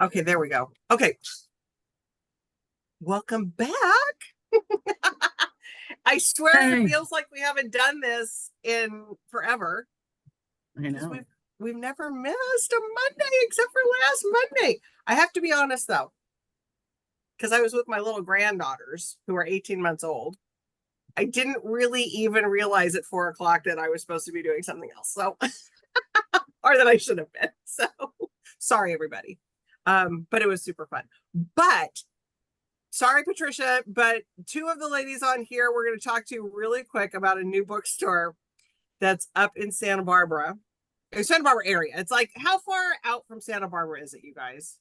Okay, there we go. Okay, welcome back. I swear it Hey, feels like we haven't done this in forever I because know. we've never missed a Monday except for last Monday. I have to be honest though, because I was with my little granddaughters who are 18 months old. I didn't really even realize at 4 o'clock that I was supposed to be doing something else. So, or that I should have been. So, sorry everybody. But it was super fun. But sorry, Patricia, but two of the ladies on here we're going to talk to really quick about a new bookstore that's up in Santa Barbara area. It's like, how far out from Santa Barbara is it, you guys?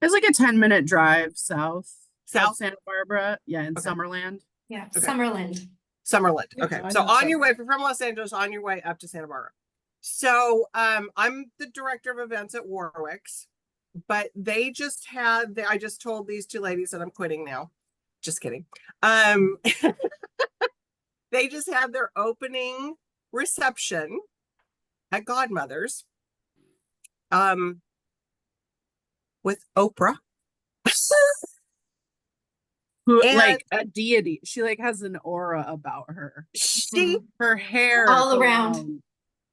It's like a 10-minute drive south of South? Santa Barbara. Yeah, in Okay. Summerland. Yeah, Okay. Summerland. Summerland. Yeah, Okay. I So know on your way, if Summerland. you're from Los Angeles, on your way up to Santa Barbara. So I'm the director of events at Warwick's, but I just told these two ladies that I'm quitting now. Just kidding. Um, they just had their opening reception at Godmother's um, with Oprah. Who And like a deity. She like has an aura about her. she, Her hair All around. alone.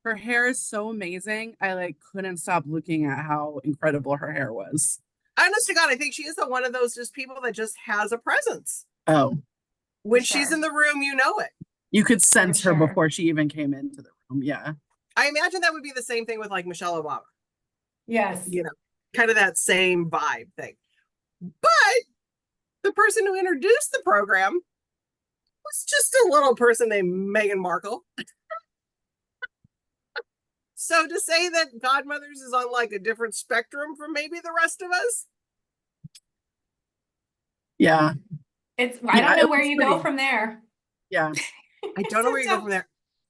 Her hair is so amazing. I like couldn't stop looking at how incredible her hair was. honest to God, I think she is one of those just people that just has a presence. Oh, For When she's sure. in the room, you know it. you could For sense her sure. before she even came into the room. Yeah. I imagine that would be the same thing with like Michelle Obama, Yes. you know, kind of that same vibe thing. But the person who introduced the program was just a little person named Meghan Markle. So to say that Godmothers is on like a different spectrum from maybe the rest of us, Yeah. I don't Yeah, know it where was you go pretty. from there. Yeah. I don't know where you go from there.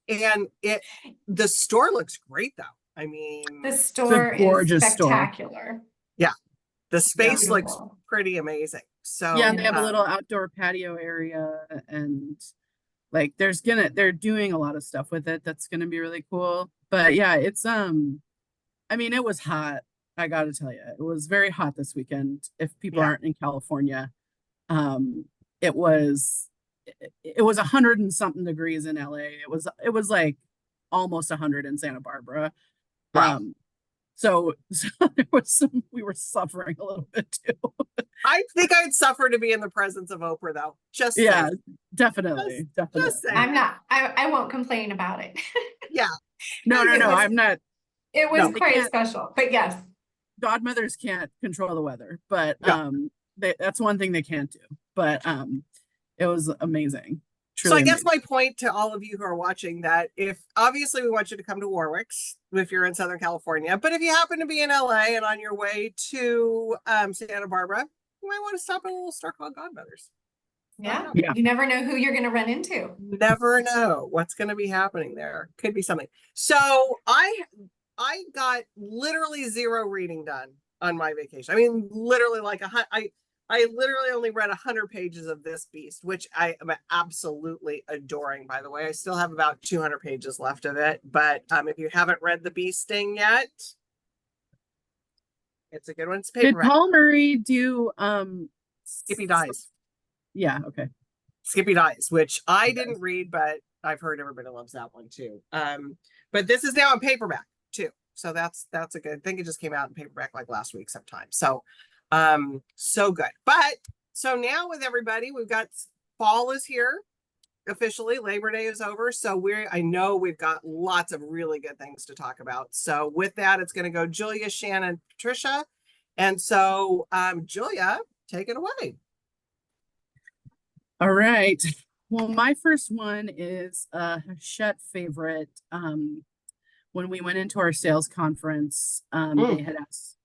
And the store looks great though. I The mean, It's a store is gorgeous store. spectacular. yeah, the It's Yeah. space looks beautiful. pretty amazing. Yeah, and So they have a little outdoor patio area and like they're doing a lot of stuff with it that's gonna be really cool. But yeah, it's I mean it was hot. I gotta tell you, it was very hot this weekend. If people yeah. aren't in California, um, it was it was 100 and something degrees in LA. It was like almost 100 in Santa Barbara. Wow. So there was some we were suffering a little bit too. I think I'd suffer to be in the presence of Oprah though. Just Yeah, saying. definitely, Just definitely. I'm saying. not, I won't complain about it. Yeah. No, no, It no. was I'm not. it was No, They quite can't. special. But yes. Godmothers can't control the weather, but no. that's one thing they can't do. But it was amazing, So I truly guess amazing. my point to all of you who are watching that if obviously we want you to come to Warwick's if you're in Southern California, but if you happen to be in LA and on your way to Santa Barbara, you might want to stop at a little store called Godmother's. I don't Yeah. know. Yeah, You never know who you're going to run into. Never know what's going to be happening there. Could be something. So I got literally zero reading done on my vacation. I mean, literally like I literally only read 100 pages of this beast, which I am absolutely adoring, by the way. I still have about 200 pages left of it. But if you haven't read The Beasting yet, it's a good one. It's did paperback. Paul Murray do Skippy Dies. Yeah, okay. Skippy Dies, which I Okay. didn't read, but I've heard everybody loves that one too. But this is now in paperback too. So that's a good. I think it just came out in paperback like last week sometime. So so good. But so now with everybody, we've got fall is here officially. Labor Day is over. So I know we've got lots of really good things to talk about. So with that, it's going to go Julia, Shannon, Patricia. And so Julia, take it away. All right. Well, my first one is a Hachette favorite. When we went into our sales conference, Mm.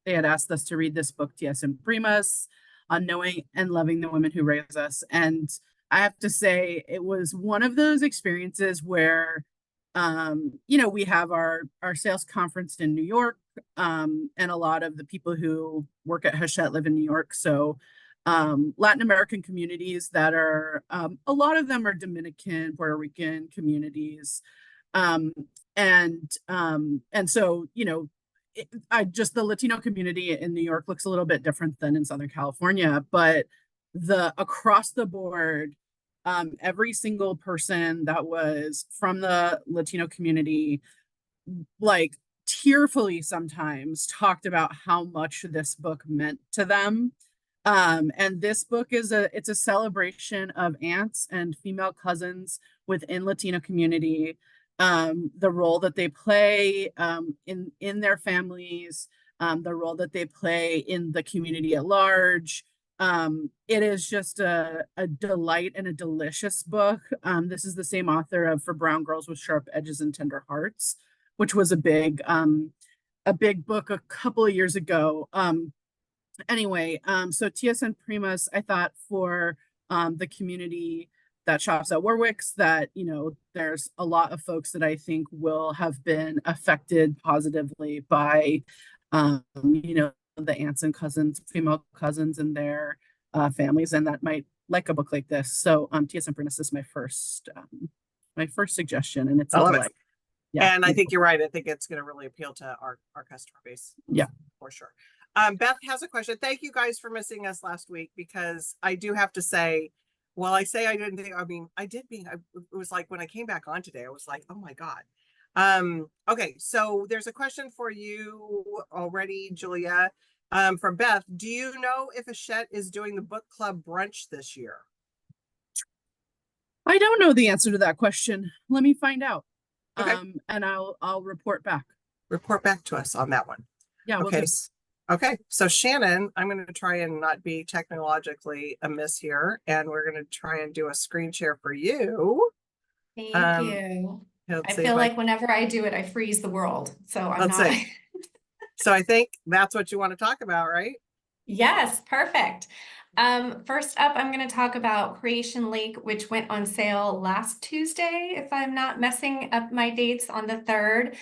they had asked us to read this book, T.S. Primus, on knowing and loving the women who raise us. And I have to say, it was one of those experiences where, we have our sales conference in New York, and a lot of the people who work at Hachette live in New York. So Latin American communities that are a lot of them are Dominican, Puerto Rican communities. Um, and so the Latino community in New York looks a little bit different than in Southern California, but the across the board, every single person that was from the Latino community, like tearfully sometimes talked about how much this book meant to them. And this book is it's a celebration of aunts and female cousins within Latino community, the role that they play in their families, the role that they play in the community at large. It is just a delight and a delicious book. This is the same author of For Brown Girls with Sharp Edges and Tender Hearts, which was a big book a couple of years ago. Anyway, so TSN Primus, I thought for the community that shops at Warwick's, that, you know, there's a lot of folks that I think will have been affected positively by, you know, the aunts and cousins, female cousins and their families, and that might like a book like this. So TSN Primus is my first suggestion, and it's I a love delight. it. Yeah, And I think you're right. I think it's going to really appeal to our customer base. Yeah, for sure. Beth has a question. Thank you guys for missing us last week, because I do have to say, well, I say I didn't think, I mean, I did being, it was like when I came back on today, I was like, oh my God. Okay. So there's a question for you already, Julia, from Beth. Do you know if Hachette is doing the book club brunch this year? I don't know the answer to that question. Let me find out. Okay. And I'll report back. Report back to us on that one. Yeah. Okay. We'll Okay. So Shannon, I'm going to try and not be technologically amiss here, and we're going to try and do a screen share for you. Thank you. I feel like whenever I do it, I freeze the world. So I'm Let's not. see. So I think that's what you want to talk about, right? Yes, perfect. First up, I'm going to talk about Creation Lake, which went on sale last Tuesday, if I'm not messing up my dates, on the 3rd.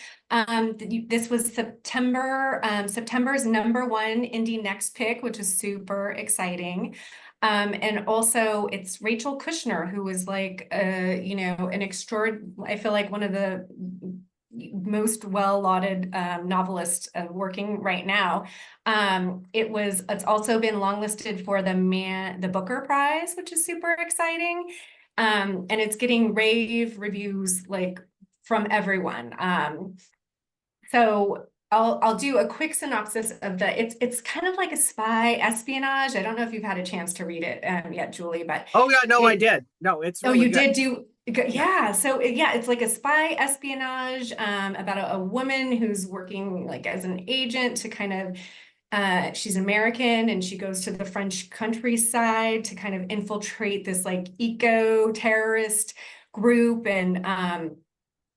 This was September's #1 indie next pick, which is super exciting. And also it's Rachel Kushner, who was like, you know, I feel like one of the most well-lauded novelist working right now. It's also been longlisted for the Booker Prize, which is super exciting. And it's getting rave reviews like from everyone. So I'll do a quick synopsis of it's kind of like a spy espionage. I don't know if you've had a chance to read it yet, Julie, but oh yeah, no, I did. No, it's really you good. did do. Yeah, so yeah, it's like a spy espionage about a woman who's working like as an agent to kind of she's American, and she goes to the French countryside to kind of infiltrate this like eco-terrorist group.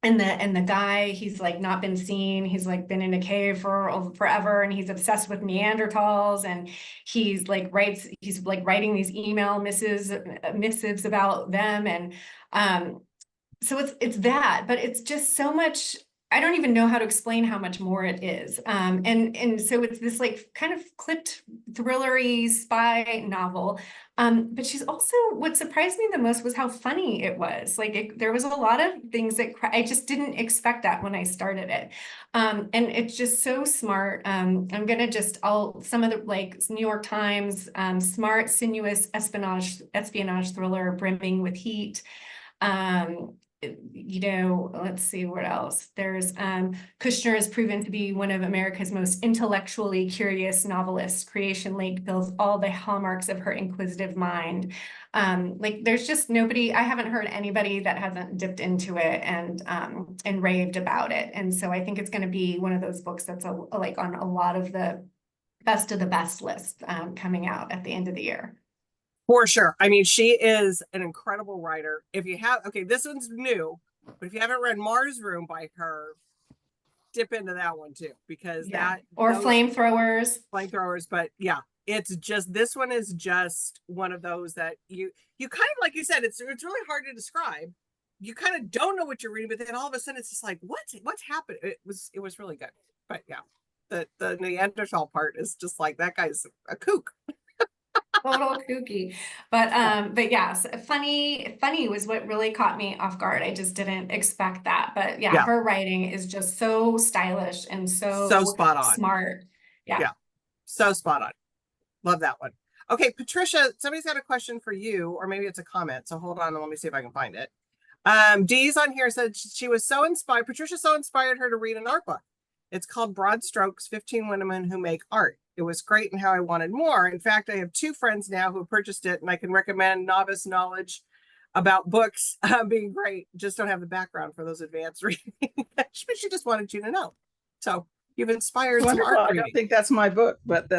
And the guy, he's like not been seen. He's like been in a cave for forever, and he's obsessed with Neanderthals, and he's like writing these email missives about them. And so it's that, but it's just so much. I don't even know how to explain how much more it is. And so it's this like kind of clipped thrillery spy novel. But she's also, what surprised me the most was how funny it was. Like there was a lot of things that I just didn't expect that when I started it. And it's just so smart. I'm gonna some of the like New York Times, smart, sinuous espionage thriller brimming with heat. You know, let's see what else. There's Kushner has proven to be one of America's most intellectually curious novelists. Creation Lake fills all the hallmarks of her inquisitive mind. Like there's just nobody, I haven't heard anybody that hasn't dipped into it and raved about it. And so I think it's going to be one of those books that's like on a lot of the best lists coming out at the end of the year. For sure. I mean, she is an incredible writer. If you have, okay, this one's new, but if you haven't read Mars Room by her, dip into that one too, because Flamethrowers. But yeah, it's just, this one is just one of those that you kind of, like you said, it's really hard to describe. You kind of don't know what you're reading, but then all of a sudden it's just like, what's happened? It was really good. But yeah, the Neanderthal part is just like, that guy's a kook. Total kooky. But yes, funny was what really caught me off guard. I just didn't expect that. But yeah, Yeah, her writing is just so stylish and so so spot on. smart. Yeah. Yeah, so spot on. Love that one. Okay, Patricia, somebody's got a question for you, or maybe it's a comment. So hold on and let me see if I can find it. Dee's on here said she was so inspired. Patricia so inspired her to read an art book. It's called Broad Strokes, 15 Women Who Make Art. It was great and how I wanted more. In fact, I have 2 friends now who purchased it, and I can recommend novice knowledge about books being great. Just don't have the background for those advanced reading. But she just wanted you to know. So you've inspired some Wonderful. art I don't reading. think that's my book, but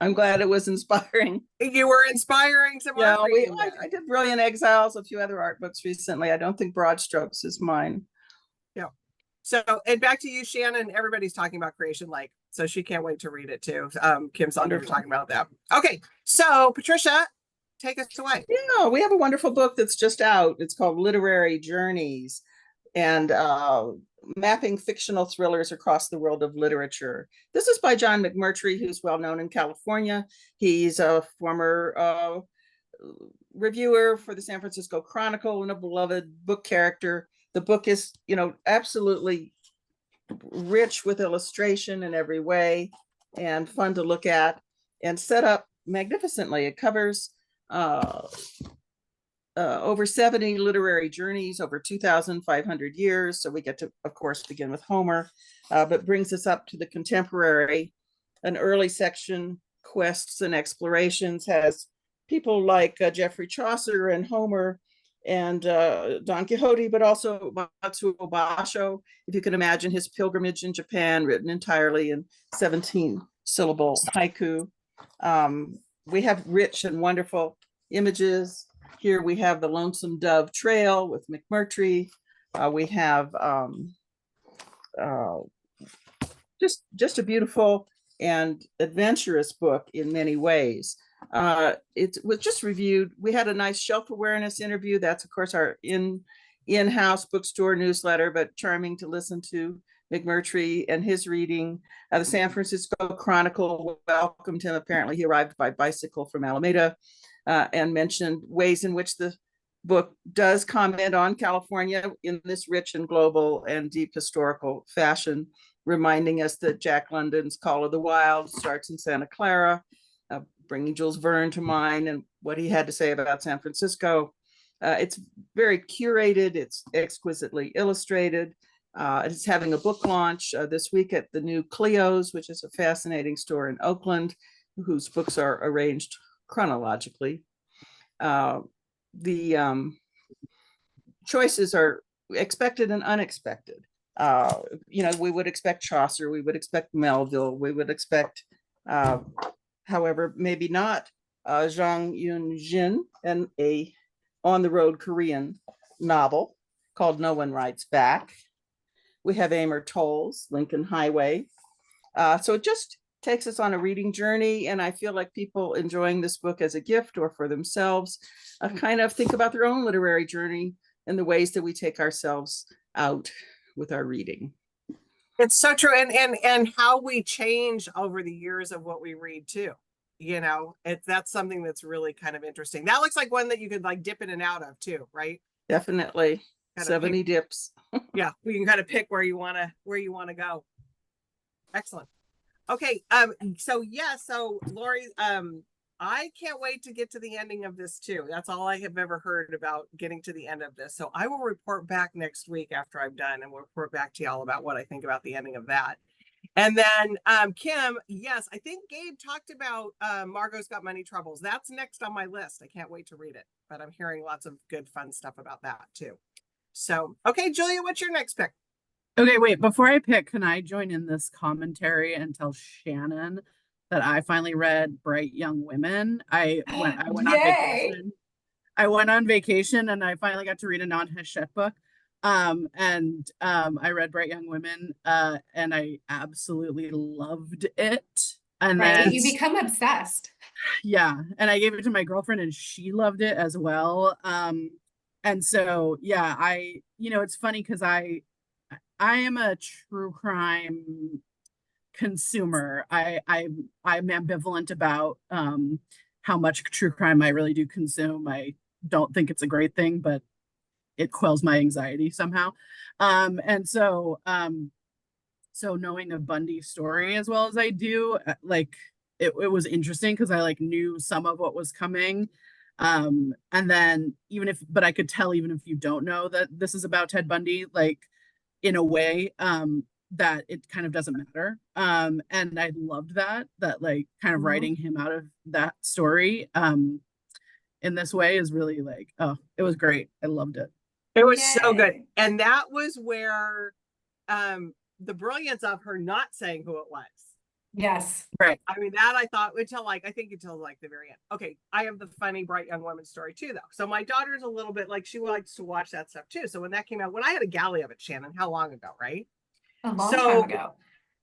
I'm glad it was inspiring. You were inspiring some Yeah, art reading. I did Brilliant Exiles, a few other art books recently. I don't think Broad Strokes is mine. Yeah. So, and back to you, Shannon. Everybody's talking about Creation Lake, so she can't wait to read it too. Kim's on here talking about that. Okay, so Patricia, take us away. Yeah, we have a wonderful book that's just out. It's called Literary Journeys, and mapping fictional thrillers across the world of literature. This is by John McMurtry, who's well known in California. He's a former reviewer for the San Francisco Chronicle and a beloved book character. The book is, absolutely rich with illustration in every way and fun to look at and set up magnificently. It covers over 70 literary journeys over 2,500 years. So we get to, of course, begin with Homer, but brings us up to the contemporary. An early section, quests and explorations, has people like Geoffrey Chaucer and Homer and Don Quixote, but also Matsuo Basho, if you can imagine his pilgrimage in Japan, written entirely in 17-syllable haiku. We have rich and wonderful images. Here we have the Lonesome Dove Trail with McMurtry. We have just a beautiful and adventurous book in many ways. It was just reviewed. We had a nice shelf awareness interview. That's, of course, our in-house bookstore newsletter, but charming to listen to McMurtry and his reading. The San Francisco Chronicle welcomed him. Apparently, he arrived by bicycle from Alameda, and mentioned ways in which the book does comment on California in this rich and global and deep historical fashion, reminding us that Jack London's Call of the Wild starts in Santa Clara, bringing Jules Verne to mind and what he had to say about San Francisco. It's very curated. It's exquisitely illustrated. It's having a book launch this week at the new Cleo's, which is a fascinating store in Oakland, whose books are arranged chronologically. The choices are expected and unexpected. We would expect Chaucer, we would expect Melville, we would expect, however, maybe not Zhang Yunjin, and a on-the-road Korean novel called No One Writes Back. We have Amor Towles, Lincoln Highway. So it just takes us on a reading journey, and I feel like people enjoying this book as a gift or for themselves kind of think about their own literary journey and the ways that we take ourselves out with our reading. It's so true, and how we change over the years of what we read too. That's something that's really kind of interesting. That looks like one that you could like dip in and out of too, right? Definitely. Kind 70 dips. Yeah, we can kind of pick where you want to go. Excellent. Okay, so Lori, I can't wait to get to the ending of this too. That's all I have ever heard about getting to the end of this. So I will report back next week after I'm done, and we'll report back to y'all about what I think about the ending of that. And then Kim, yes, I think Gabe talked about Margot's Got Money Troubles. That's next on my list. I can't wait to read it, but I'm hearing lots of good fun stuff about that too. So, okay, Julia, what's your next pick? Okay, wait, before I pick, can I join in this commentary and tell Shannon that I finally read Bright Young Women? I went on vacation. I went on vacation and I finally got to read a non-Hachette book. I read Bright Young Women, and I absolutely loved it. And then you become obsessed. Yeah, and I gave it to my girlfriend and she loved it as well. And so yeah, it's funny because I am a true crime consumer. I'm ambivalent about how much true crime I really do consume. I don't think it's a great thing, but it quells my anxiety somehow. And so knowing the Bundy story as well as I do, like it was interesting because I like knew some of what was coming. And then but I could tell even if you don't know that this is about Ted Bundy, like in a way, that it kind of doesn't matter. And I loved that like kind of writing him out of that story, in this way is really like, oh, it was great. I loved it. It was so good. Yay. And that was where the brilliance of her not saying who it was. Yes. Right. I mean, that I thought until like the very end. Okay, I have the funny, bright young woman story too, though. So my daughter's a little bit like, she likes to watch that stuff too. So when that came out, when I had a galley of it, Shannon, how long ago, right? A long time ago.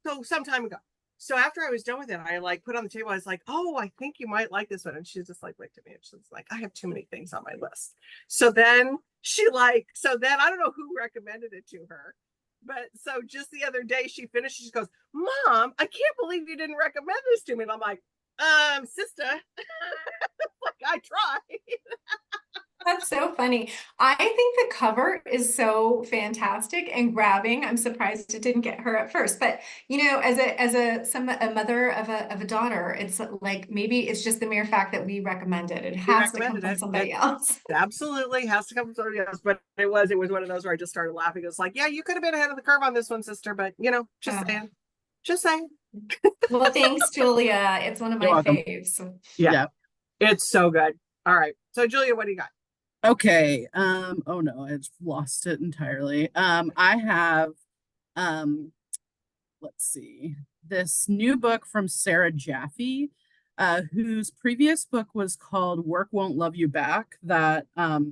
So some time ago. So after I was done with it, I like put on the table, I was like, oh, I think you might like this one. And she just like looked at me and she was like, I have too many things on my list. So then I don't know who recommended it to her. But so just the other day she finished, she goes, Mom, I can't believe you didn't recommend this to me. And I'm like, sister, like I tried. That's so funny. I think the cover is so fantastic and grabbing. I'm surprised it didn't get her at first. But you know, as a mother of a daughter, it's like maybe it's just the mere fact that we recommended it. It has to come from somebody else. Absolutely has to come from somebody else. But it was one of those where I just started laughing. It was like, yeah, you could have been ahead of the curve on this one, sister. But you know, just saying. Just saying. Well, thanks, Julia. It's one of my faves. Yeah. It's so good. All right. So Julia, what do you got? Okay. Oh no, I just lost it entirely. I have, let's see, this new book from Sarah Jaffe, whose previous book was called Work Won't Love You Back, that I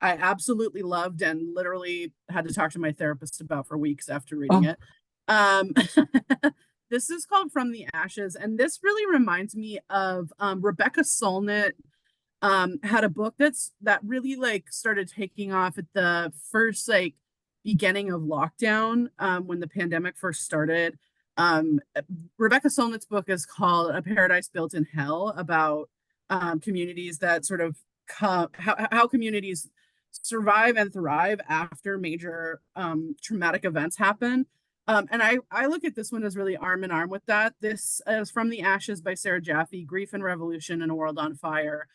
absolutely loved and literally had to talk to my therapist about for weeks after reading it. This is called From the Ashes, and this really reminds me of Rebecca Solnit. Had a book that really like started taking off at the first like beginning of lockdown, when the pandemic first started. Rebecca Solnit's book is called A Paradise Built in Hell, about communities that sort of how communities survive and thrive after major traumatic events happen. And I look at this one as really arm in arm with that. This is From the Ashes by Sarah Jaffe, Grief and Revolution in a World on Fire.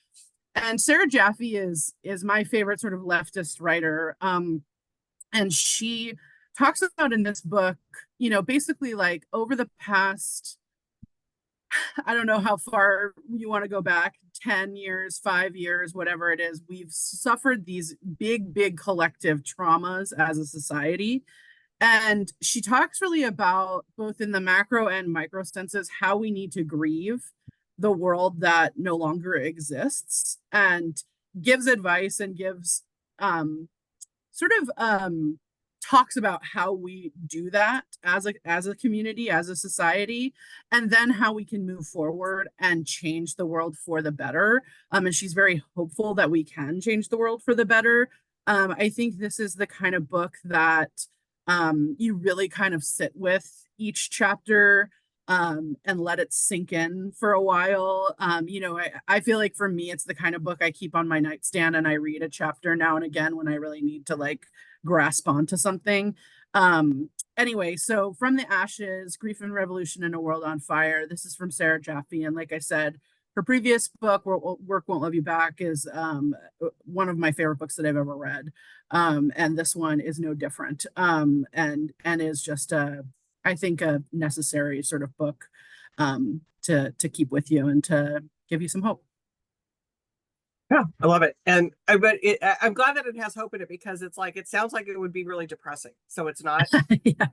And Sarah Jaffe is my favorite sort of leftist writer. And she talks about in this book, you know, basically like over the past, I don't know how far you want to go back, 10 years, 5 years, whatever it is, we've suffered these big collective traumas as a society. And she talks really about, both in the macro and micro senses, how we need to grieve the world that no longer exists, and gives advice and gives talks about how we do that as a community, as a society, and then how we can move forward and change the world for the better. And she's very hopeful that we can change the world for the better. I think this is the kind of book that you really kind of sit with each chapter, and let it sink in for a while. You know, I feel like for me, it's the kind of book I keep on my nightstand and I read a chapter now and again when I really need to like grasp onto something. Anyway, so From the Ashes, Grief and Revolution in a World on Fire. This is from Sarah Jaffe. And like I said, her previous book, Work Won't Love You Back, is one of my favorite books that I've ever read. And this one is no different. And is just I think a necessary sort of book to keep with you and to give you some hope. Yeah, I love it. And I'm glad that it has hope in it, because it's like, it sounds like it would be really depressing. So it's not. Yeah.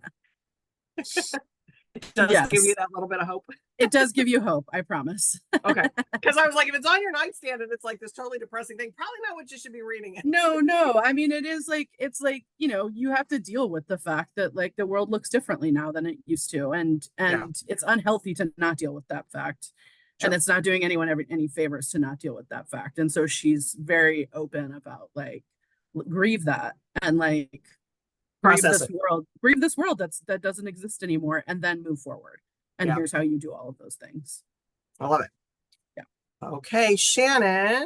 It does give you that little bit of hope. It does give you hope, I promise. Okay. Because I was like, if it's on your nightstand and it's like this totally depressing thing, probably not what you should be reading. No. I mean, it's like, you know, you have to deal with the fact that like the world looks differently now than it used to. And it's unhealthy to not deal with that fact. Sure. And it's not doing anyone any favors to not deal with that fact. And so she's very open about like, grieve that and like, grieve this world that doesn't exist anymore, and then move forward. And here's how you do all of those things. I love it. Yeah. Okay, Shannon.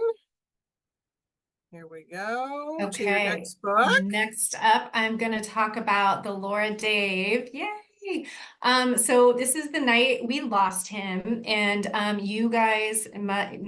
Here we go to your Okay, next book. next up, I'm going to talk about the Laura Dave. Yay! So this is the night we lost him, and you guys might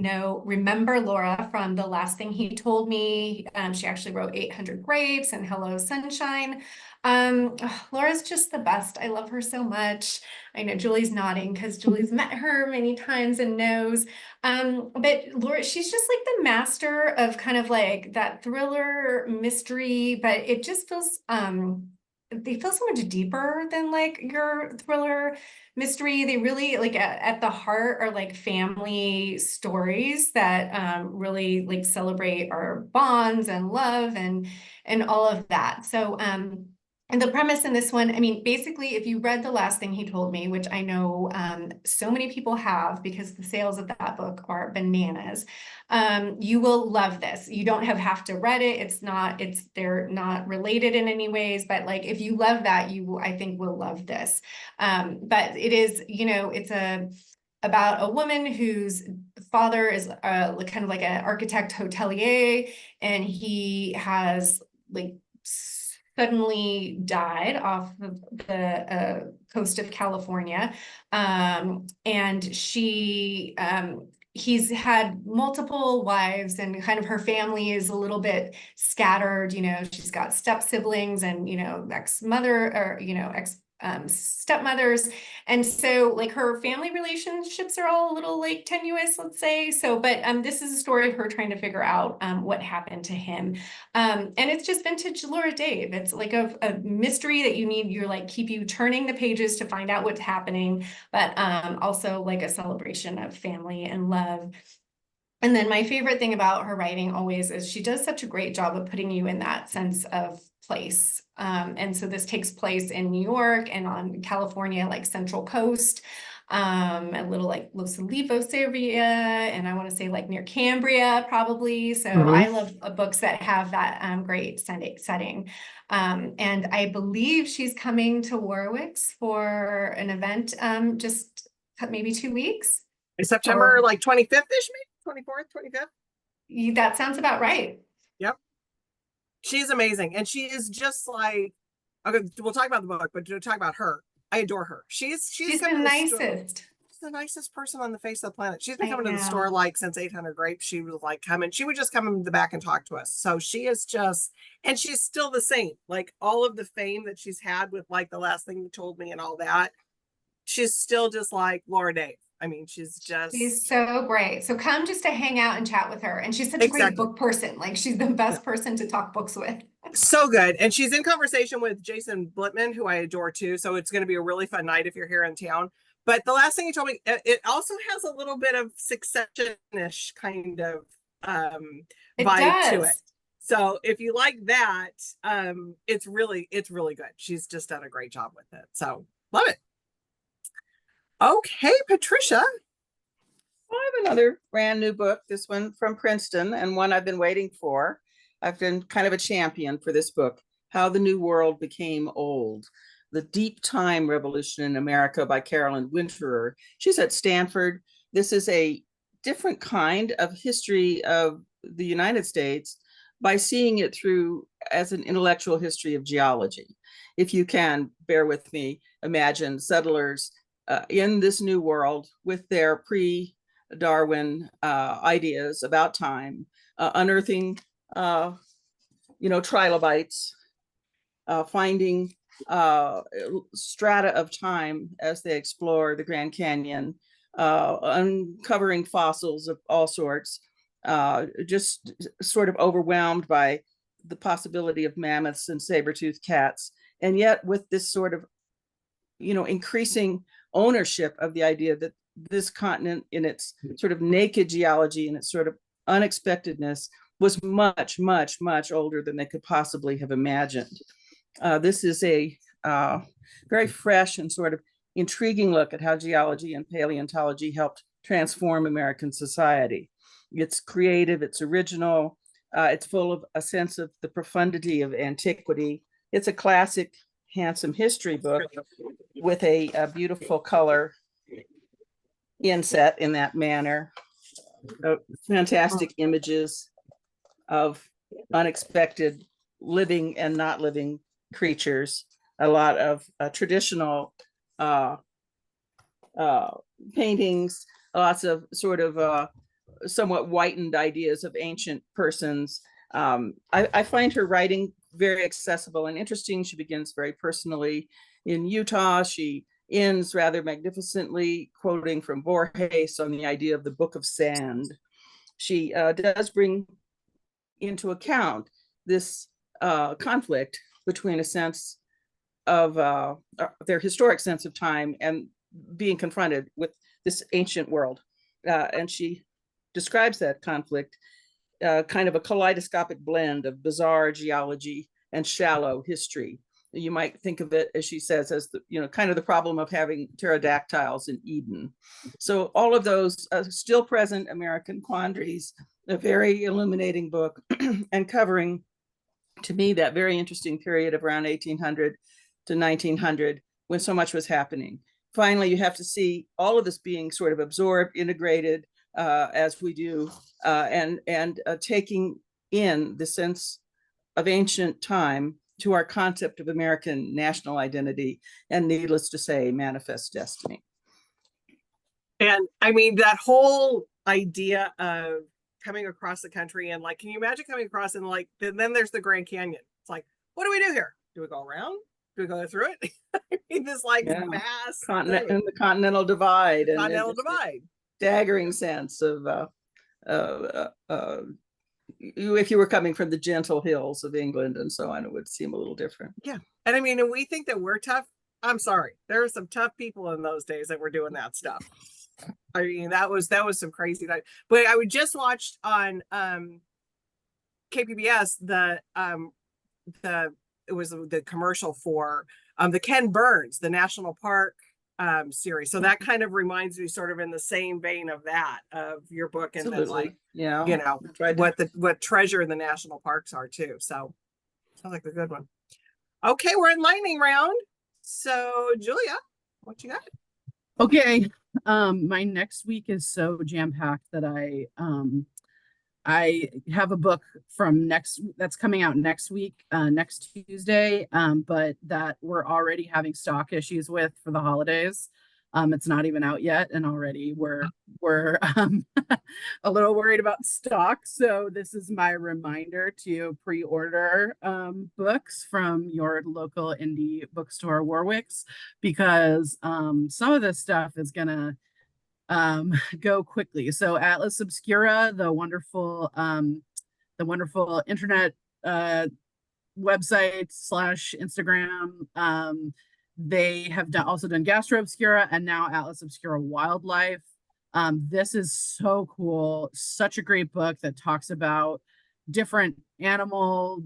remember Laura from The Last Thing He Told Me. She actually wrote 800 Grapes and Hello Sunshine. Laura's just the best. I love her so much. I know Julie's nodding because Julie's met her many times and knows. But Laura, she's just like the master of kind of like that thriller mystery, but it just feels they feel so much deeper than like your thriller mystery. They really like at the heart are like family stories that really like celebrate our bonds and love and all of that. So and the premise in this one, I mean, basically, if you read The Last Thing He Told Me, which I know so many people have because the sales of that book are bananas, you will love this. You don't have to read it. They're not related in any ways, but like if you love that, I think will love this. But it is, it's about a woman whose father is kind of like an architect hotelier, and he has like suddenly died off of the coast of California. And he's had multiple wives, and kind of her family is a little bit scattered. She's got step siblings and, ex-mother or, stepmothers. And so like her family relationships are all a little like tenuous, let's say. So, but this is a story of her trying to figure out what happened to him. And it's just vintage Laura Dave. It's like a mystery that you're like, keep you turning the pages to find out what's happening, but also like a celebration of family and love. And then my favorite thing about her writing always is she does such a great job of putting you in that sense of place. And so this takes place in New York and on California, like Central Coast, a little like Los Olivos area, and I want to say like near Cambria, probably. So I love books that have that great setting. And I believe she's coming to Warwick's for an event just maybe 2 weeks. In September, like 25th-ish, maybe 24th, 25th. That sounds about right. Yep. She's amazing. And she is just like, okay, we'll talk about the book, but to talk about her, I adore her. She's the nicest. She's the nicest person on the face of the planet. She's been coming to the store like since 800 Grapes. She was like she would just come in the back and talk to us. So she is just, and she's still the same. Like all of the fame that she's had with like The Last Thing You Told Me and all that, she's still just like Laura Dave. I mean, she's so great. So come just to hang out and chat with her. And she's such a great book person. Like she's the best person to talk books with. So good. And she's in conversation with Jason Blitman, who I adore too. So it's going to be a really fun night if you're here in town. But The Last Thing You Told Me, it also has a little bit of Succession-ish kind of vibe to it. So if you like that, it's really good. She's just done a great job with it. So love it. Okay, Patricia. I have another brand new book, this one from Princeton, and one I've been waiting for. I've been kind of a champion for this book, How the New World Became Old, The Deep Time Revolution in America by Carolyn Winterer. She's at Stanford. This is a different kind of history of the United States by seeing it through as an intellectual history of geology. If you can, bear with me, imagine settlers in this new world with their pre-Darwin ideas about time, unearthing, trilobites, finding strata of time as they explore the Grand Canyon, uncovering fossils of all sorts, just sort of overwhelmed by the possibility of mammoths and saber-toothed cats. And yet with this sort of, increasing ownership of the idea that this continent in its sort of naked geology and its sort of unexpectedness was much, much, much older than they could possibly have imagined. This is a very fresh and sort of intriguing look at how geology and paleontology helped transform American society. It's creative, it's original, it's full of a sense of the profundity of antiquity. It's a classic, handsome history book with a beautiful color inset in that manner. fantastic images of unexpected living and not living creatures, a lot of traditional paintings, lots of sort of somewhat whitened ideas of ancient persons. I find her writing very accessible and interesting. She begins very personally in Utah. She ends rather magnificently, quoting from Borges on the idea of the book of sand. She does bring into account this conflict between a sense of their historic sense of time and being confronted with this ancient world. And she describes that conflict kind of a kaleidoscopic blend of bizarre geology and shallow history. You might think of it, as she says, as the, kind of the problem of having pterodactyls in Eden. So all of those still present American quandaries, a very illuminating book and covering, to me, that very interesting period of around 1800 to 1900 when so much was happening. Finally, you have to see all of this being sort of absorbed, integrated, as we do, and taking in the sense of ancient time to our concept of American national identity, and needless to say, manifest destiny. And I mean, that whole idea of coming across the country and like, can you imagine coming across and like, then there's the Grand Canyon. It's like, what do we do here? Do we go around? Do we go through it? I mean, this like vast continent and the continental divide, the continental divide, staggering sense of if you were coming from the gentle hills of England and so on, it would seem a little different. Yeah. And I mean, and we think that we're tough. I'm sorry. There were some tough people in those days that were doing that stuff. I mean, that was some crazy time. But I would just watched on KPBS it was the commercial for the Ken Burns, the National Park series. So that kind of reminds me sort of in the same vein of that, of your book, and then like, what treasure the national parks are too. So sounds like a good one. Okay, we're in lightning round. So Julia, what you got? Okay. My next week is so jam-packed that I have a book that's coming out next week, next Tuesday, but that we're already having stock issues with for the holidays. It's not even out yet, and already we're a little worried about stock. So this is my reminder to pre-order books from your local indie bookstore, Warwick's, because some of this stuff is gonna go quickly. So Atlas Obscura, the wonderful internet website / Instagram, they have also done Gastro Obscura and now Atlas Obscura Wildlife. This is so cool, such a great book that talks about different animal,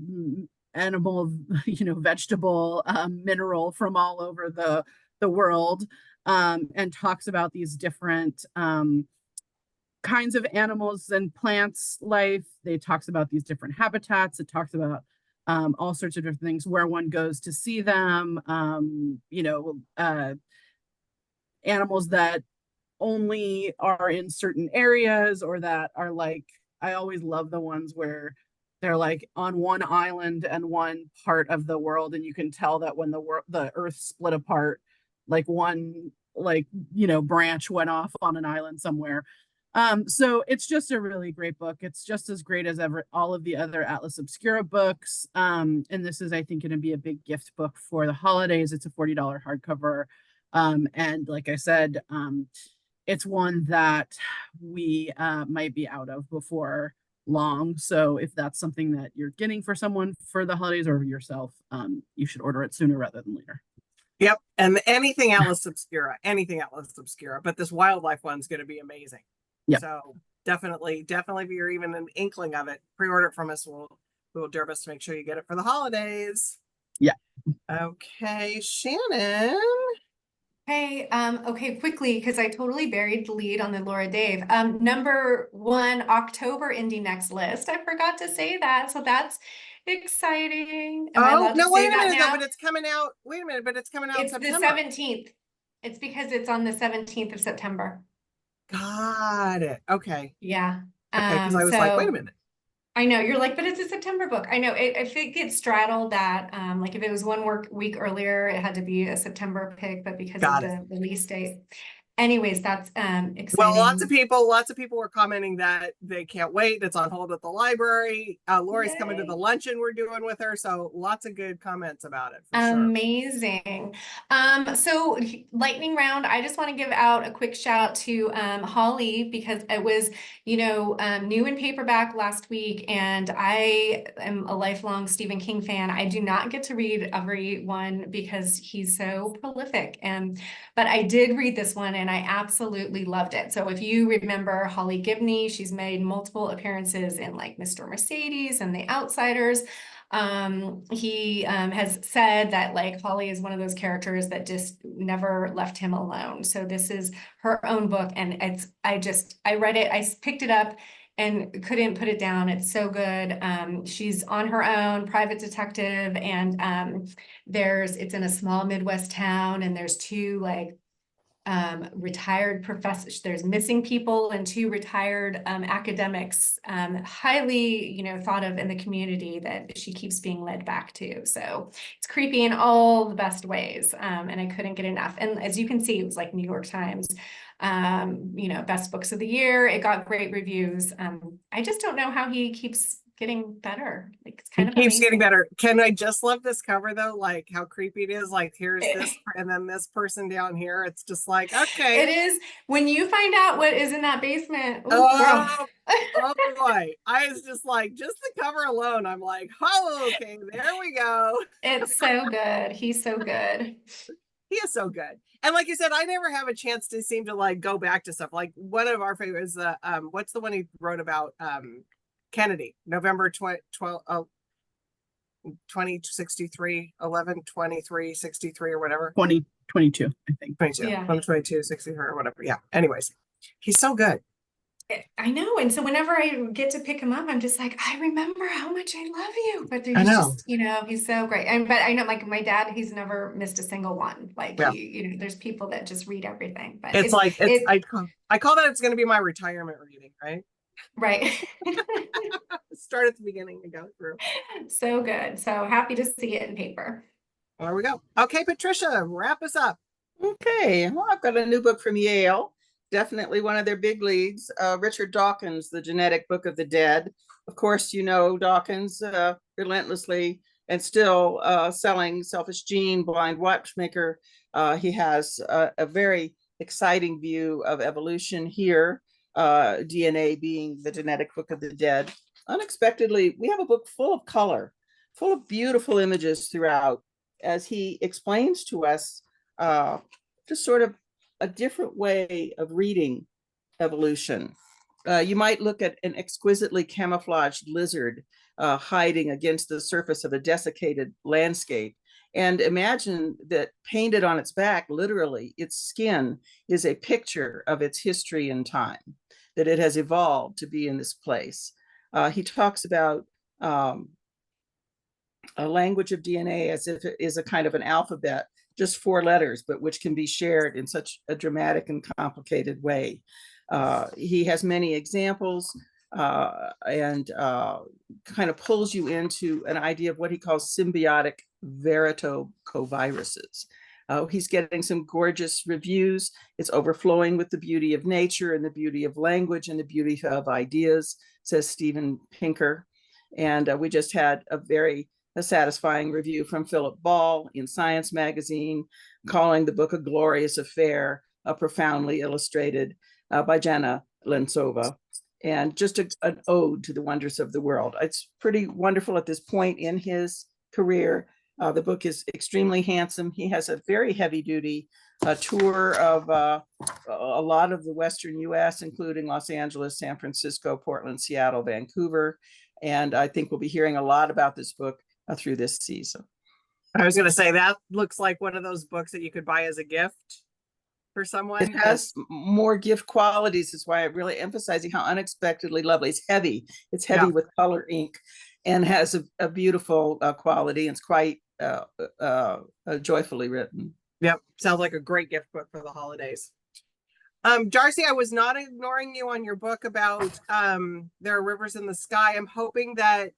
vegetable, mineral from all over the world. And talks about these different kinds of animals and plants life. They talks about these different habitats. It talks about all sorts of different things, where one goes to see them, animals that only are in certain areas, or that are like, I always love the ones where they're like on one island and one part of the world, and you can tell that when the earth split apart, like one branch went off on an island somewhere. So it's just a really great book. It's just as great as all of the other Atlas Obscura books. And this is, I think, going to be a big gift book for the holidays. It's a $40 hardcover. And like I said, it's one that we might be out of before long. So if that's something that you're getting for someone for the holidays or yourself, you should order it sooner rather than later. Yep. And anything Atlas Obscura, but this wildlife one's going to be amazing. Yep. So definitely, if you're even an inkling of it, pre-order it from us. We'll do our best to make sure you get it for the holidays. Yeah. Okay, Shannon. Hey, okay, quickly, because I totally buried the lead on the Laura Dave. Number 1, October Indie Next list. I forgot to say that, so that's exciting. Wait a minute, though, but it's coming out. Wait a minute, but it's coming out in September. The 17th. It's because it's on the 17th of September. Got Got it. Okay. Yeah. Okay. Because I was like, wait a So minute. I know you're like, but it's a September book. I know if it gets straddled that, like if it was one week earlier, it had to be a September pick, but because of Got it. the release date. Anyways, that's Well, exciting. lots of people were commenting that they can't wait. It's on hold at the library. Lori's coming to Yay. the luncheon we're doing with her. So lots of good comments about it for sure. Amazing. So lightning round, I just want to give out a quick shout to Holly because it was, new in paperback last week, and I am a lifelong Stephen King fan. I do not get to read every one because he's so prolific, but I did read this one and I absolutely loved it. So if you remember Holly Gibney, she's made multiple appearances in like Mr. Mercedes and The Outsiders. He has said that like Holly is one of those characters that just never left him alone. So this is her own book, and I read it, I picked it up and couldn't put it down. It's so good. She's on her own, private detective, and it's in a small Midwest town, and there's two like retired professors. There's missing people and two retired academics, highly, thought of in the community that she keeps being led back to. So it's creepy in all the best ways. And I couldn't get enough. And as you can see, it was like New York Times, best books of the year. It got great reviews. I just don't know how he keeps getting better. Like it's kind of keeps getting amazing. better. Can I just love this cover though? Like how creepy it is. Like here's this and then this person down here. It's just like, okay. It is when you find out what is in that basement. Ooh, Oh, oh boy. I was just like, just the cover alone. I'm like, oh, okay, there we go. It's so good. He's so good. He is so good. And like you said, I never have a chance to seem to like go back to stuff. Like one of our favorites, what's the one he wrote about Kennedy, November 2063, 11/23/63 or whatever. 2022, I think. 22, Yeah. 11/22/63 or whatever. Yeah. Anyways, he's so good. I know. And so whenever I get to pick him up, I'm just like, I remember how much I love you. But I he's know. just, he's so great. But I know like my dad, he's never missed a single one. Like Yeah. there's people that just read everything. But It's like I call that it's gonna be my retirement reading, right? right. Start at the beginning and go through. So good. So happy to see it in paper. There we go. Okay, Patricia, wrap us up. Okay, well, I've got a new book from Yale, definitely one of their big leads, Richard Dawkins, The Genetic Book of the Dead. Of course, Dawkins relentlessly and still selling Selfish Gene, Blind Watchmaker. He has a very exciting view of evolution here, DNA being the genetic book of the dead. Unexpectedly, we have a book full of color, full of beautiful images throughout, as he explains to us just sort of a different way of reading evolution. You might look at an exquisitely camouflaged lizard hiding against the surface of a desiccated landscape and imagine that painted on its back, literally, its skin is a picture of its history and time, that it has evolved to be in this place. He talks about a language of DNA as if it is a kind of an alphabet, just 4 letters, but which can be shared in such a dramatic and complicated way. He has many examples and kind of pulls you into an idea of what he calls symbiotic veritocoviruses. He's getting some gorgeous reviews. It's overflowing with the beauty of nature and the beauty of language and the beauty of ideas, says Steven Pinker. And we just had a satisfying review from Philip Ball in Science Magazine, calling the book a glorious affair, profoundly illustrated by Jana Lentsova, and just an ode to the wonders of the world. It's pretty wonderful at this point in his career. The book is extremely handsome. He has a very heavy-duty tour of a lot of the Western U.S., including Los Angeles, San Francisco, Portland, Seattle, Vancouver. And I think we'll be hearing a lot about this book through this season. I was going to say that looks like one of those books that you could buy as a gift for someone. It has more gift qualities. That's why I'm really emphasizing how unexpectedly lovely. It's heavy. It's heavy with color ink and has a beautiful quality. And it's quite joyfully written. Yep. Sounds like a great gift book for the holidays. Darcy, I was not ignoring you on your book about There Are Rivers in the Sky. I'm hoping that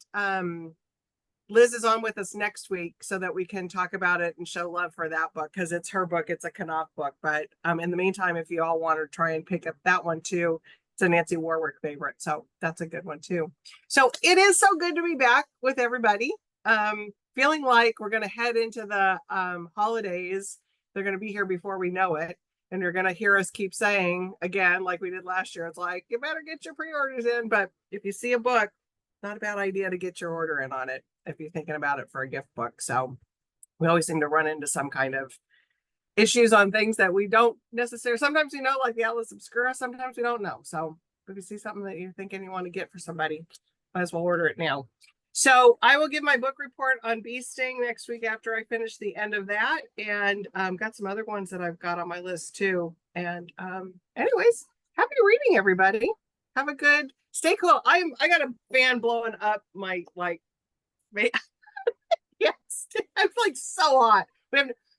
Liz is on with us next week so that we can talk about it and show love for that book, because it's her book. It's a Knopf book. But in the meantime, if you all want to try and pick up that one too, it's a Nancy Warwick favorite. So that's a good one too. So it is so good to be back with everybody. Feeling like we're going to head into the holidays. They're going to be here before we know it. And you're going to hear us keep saying again, like we did last year, it's like, you better get your pre-orders in. But if you see a book, not a bad idea to get your order in on it if you're thinking about it for a gift book. So we always seem to run into some kind of issues on things that we don't necessarily, sometimes we know, like the Atlas Obscura, sometimes we don't know. So if you see something that you're thinking you want to get for somebody, might as well order it now. So I will give my book report on Bee Sting next week after I finish the end of that, and got some other ones that I've got on my list too. And anyways, happy reading, everybody. Have a good, stay cool. I got a fan blowing up my yes, I'm like so hot.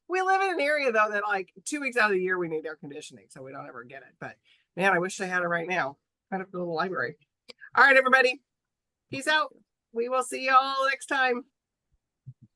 We live in an area though that like 2 weeks out of the year we need air conditioning, so we don't ever get it. But man, I wish I had it right now. I'd have to go to the library. All right, everybody. Peace out. We will see you all next time.